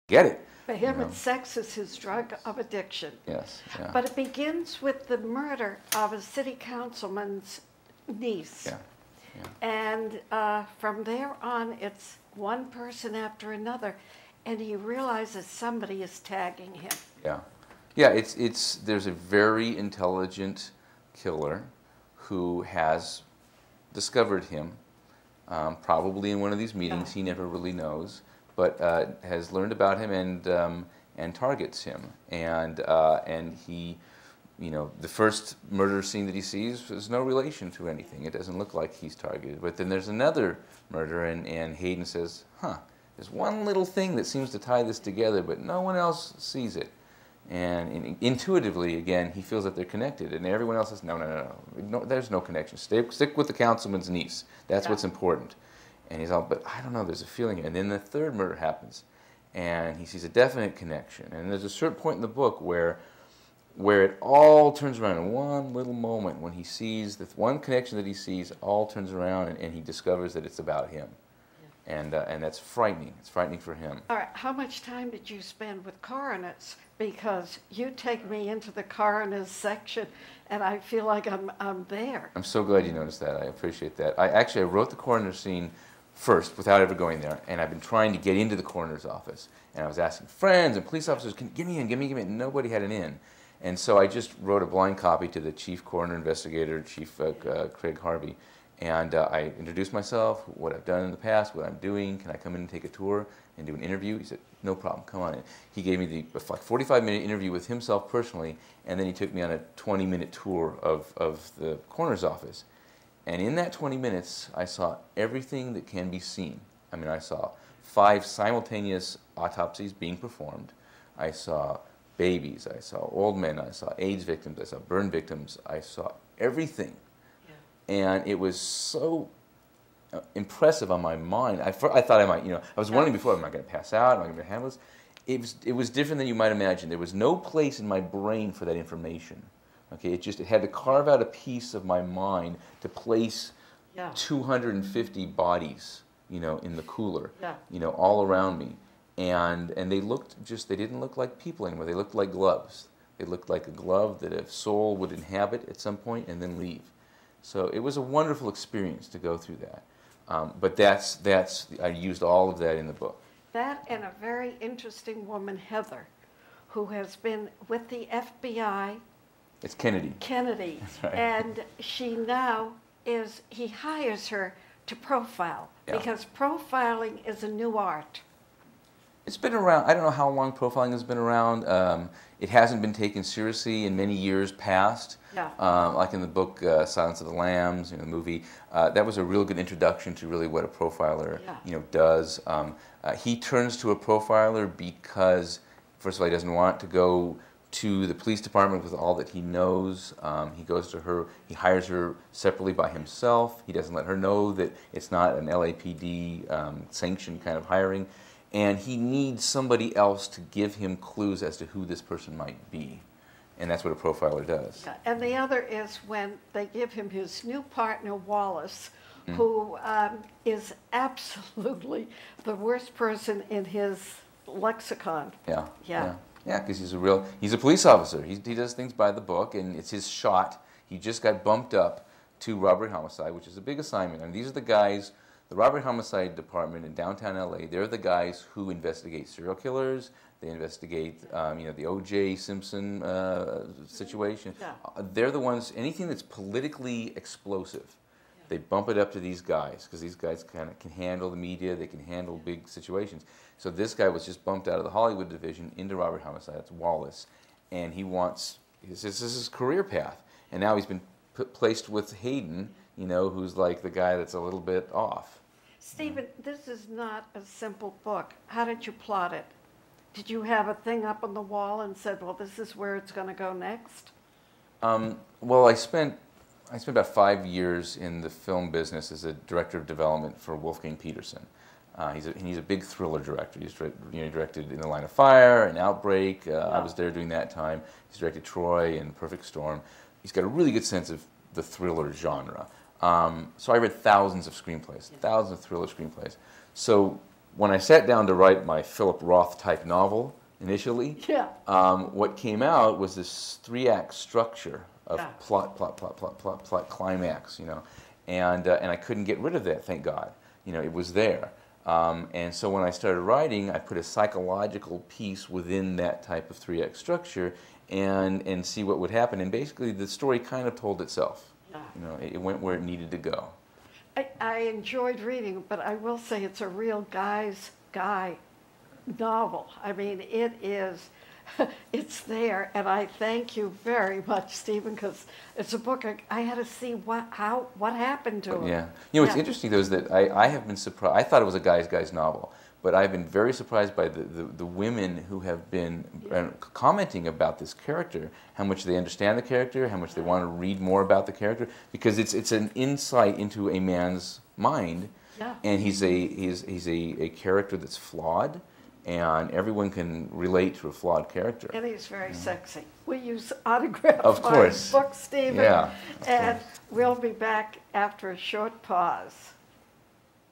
get it. For him, sex is his drug of addiction. Yes. Yeah. But it begins with the murder of a city councilman's niece. Yeah. And from there on, it's one person after another, and he realizes somebody is tagging him. Yeah. Yeah, there's a very intelligent killer who has discovered him, probably in one of these meetings. He never really knows, but has learned about him and targets him. And he, the first murder scene that he sees is no relation to anything. It doesn't look like he's targeted. But then there's another murder, and Hayden says, there's one little thing that seems to tie this together, but no one else sees it. And intuitively, again, he feels that they're connected, and everyone else says, no, there's no connection. Stick with the councilman's niece. That's what's important. And he's all, but I don't know, there's a feeling. And then the third murder happens, and he sees a definite connection. And there's a certain point in the book where it all turns around in one little moment when he sees the one connection that he sees all turns around, and he discovers that it's about him. And that's frightening. It's frightening for him. All right, how much time did you spend with coroners? Because you take me into the coroners section, and I feel like I'm there. I'm so glad you noticed that. I appreciate that. I wrote the coroner scene first without ever going there, and I've been trying to get into the coroner's office. And I was asking friends and police officers, give me in. Nobody had an in. And so I just wrote a blind copy to the chief coroner investigator, Chief Craig Harvey. And I introduced myself, what I've done in the past, what I'm doing. Can I come in and take a tour and do an interview? He said, no problem, come on in. He gave me the 45-minute interview with himself personally, and then he took me on a 20-minute tour of the coroner's office. And in that 20 minutes, I saw everything that can be seen. I mean, I saw 5 simultaneous autopsies being performed. I saw babies, I saw old men, I saw AIDS victims, I saw burn victims, I saw everything. And it was so impressive on my mind. I thought I might, I was wondering before, am I going to pass out? Am I going to handle this? It was different than you might imagine. There was no place in my brain for that information. Okay, it had to carve out a piece of my mind to place 250 bodies, in the cooler, all around me. And they didn't look like people anymore. They looked like gloves. They looked like a glove that a soul would inhabit at some point and then leave. So it was a wonderful experience to go through that. But I used all of that in the book. That and a very interesting woman, Heather, who has been with the FBI. It's Kennedy. That's right. And she now he hires her to profile, because profiling is a new art. It's been around. I don't know how long profiling has been around. It hasn't been taken seriously in many years past. Like in the book Silence of the Lambs, the movie. That was a real good introduction to really what a profiler does. He turns to a profiler because, first of all, he doesn't want to go to the police department with all that he knows. He goes to her. He hires her separately by himself. He doesn't let her know that it's not an LAPD sanctioned kind of hiring. And he needs somebody else to give him clues as to who this person might be. And that's what a profiler does. And the other is when they give him his new partner, Wallace, who is absolutely the worst person in his lexicon. Yeah, because he's a police officer. He does things by the book, and it's his shot. He just got bumped up to robbery homicide, which is a big assignment. And these are the guys. The robbery homicide department in downtown LA, they're the guys who investigate serial killers. They investigate, the O.J. Simpson situation. They're the ones, anything that's politically explosive, they bump it up to these guys, because these guys kind of can handle the media, they can handle big situations. So this guy was just bumped out of the Hollywood division into robbery homicide. That's Wallace. And this is his career path. And now he's been placed with Hayden, who's like the guy that's a little bit off. Stephen, this is not a simple book. How did you plot it? Did you have a thing up on the wall and said, well, this is where it's going to go next? Well, I spent about 5 years in the film business as a director of development for Wolfgang Peterson. He's a big thriller director. He's directed In the Line of Fire and Outbreak. I was there during that time. He's directed Troy and Perfect Storm. He's got a really good sense of the thriller genre. So I read thousands of screenplays, thousands of thriller screenplays. So when I sat down to write my Philip Roth type novel initially, Yeah. what came out was this 3-act structure of Yeah. plot, climax, and I couldn't get rid of that, thank God. It was there. And so when I started writing, I put a psychological piece within that type of 3-act structure and see what would happen. And basically the story kind of told itself. Yeah. It went where it needed to go. I enjoyed reading, but I will say it's a real guy's guy novel. I mean, it is, it's there, and I thank you very much, Stephen, because it's a book I had to see what happened to it. Yeah. What's interesting, though, is that I have been surprised. I thought it was a guy's novel, but I've been very surprised by the women who have been commenting about this character, how much they understand the character, how much they want to read more about the character, because it's an insight into a man's mind, and he's a character that's flawed, and everyone can relate to a flawed character. And he's very sexy. We use autographs of course. books, Stephen. Yeah. And we'll be back after a short pause.